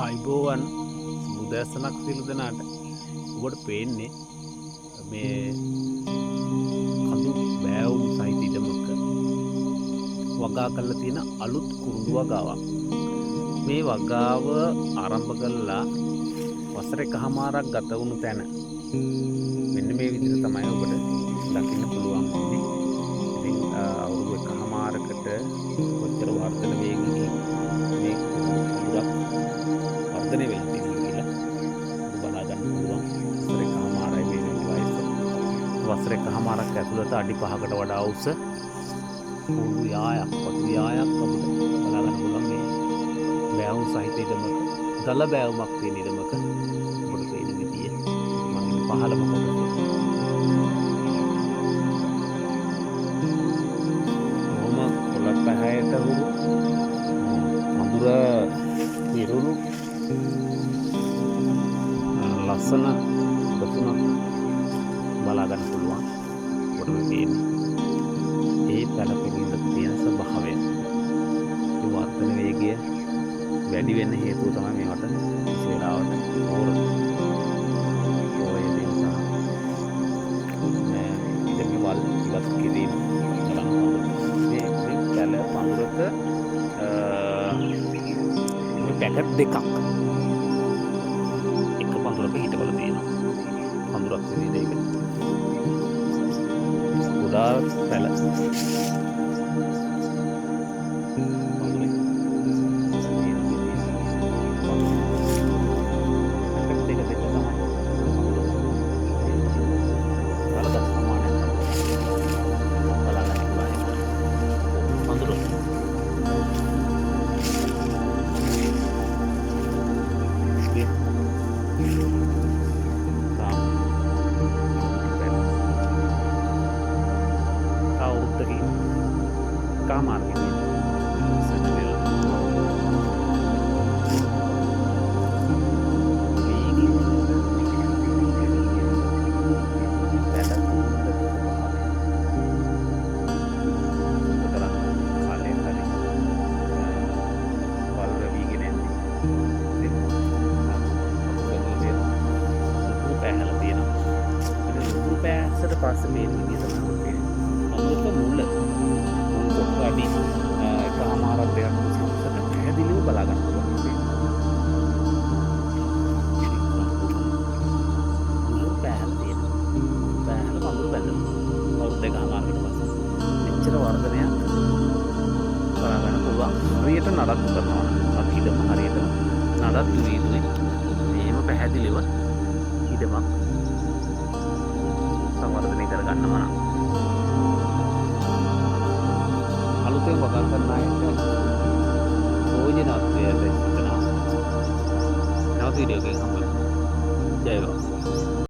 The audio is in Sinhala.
ආයිබෝවන් මුදැසනක් සියලු දෙනාට. ඔබට පේන්නේ මේ කඳු බෑවුම් සහිත ඉඩමක වගා කරලා තියෙන අලුත් කුරුඳු වගාවක්. මේ වගාව ආරම්භ කළා වසර එකහමාරක් ගත වුණු තැන. මෙන්න මේ විදිහට තමයි ඔබට දකින්න පුළුවන් වෙන්නේ. ඉතින් අවුරුදු එකහමාරකට කොච්චර වර්ධන වේගකින් මේ කුරුඳුක් වර්ධනය වෙලා තියෙනවා කියලා බලා ගන්න පුළුවන්. වසර එකහමාරයි මේ වයස. වසර එකහමාරක් ඇතුළත අඩි 5කට වඩා උස කුරුඳු යායක් අපිට බලා ගන්න පුළුවන්. මේ බෑවුම් සහිත ඉඩමක දල බෑවුමක් තියෙන ඉඩමක ඔබට පේන විදිය මම පහළම කොටස කොහොම කොළ පැහැයට හුරු අඳුර ඉරුරු ලස්සන ප්‍රතුනක් බලා ගන්න පුළුවන්. ඔබට පේන්නේ ඒ පැලපිරිඳක තියෙන ස්වභාවය. ඒ වර්ධන වේගය වැඩි වෙන්න හේතුව තමයි මේවට සේලාවට ඕරේ නිසා මේ ඉතින් වල් ඉවත් කිරීම බලන්න මේ පැල පඳුරක මේ පැකට් දෙකක් එක පඳුරක හිටවල තියෙනවා. පඳුරක් විදිහට ඒක උදා පැල marketing පස්සේ මේ විදිහ තමයි තියෙන්නේ. මුල අඩි එකහමාරක් දෙකක් උසට පැහැදිලිව බලා ගන්න පුළුවන්. මුල පැහැල තියෙන. පැහැල වඳුරු බැලුවා. අවුරුදු දෙකමාරකට පස්සේ මෙච්චර වර්ධනයක් බලා ගන්න පුළුවන්. හරියට නඩත්තු කරනවා නම් අපි ඉදම හරියට නඩත්තු වීදුවේ මේම පැහැදිලිව ඉදමක් සංවර්ධනය කර ගන්නවා නම් අලුතෙන් වගා කරන අයට ප්‍රයෝජනත්වය දැක්වෙනවා. නැවත වීඩියෝ එකකින්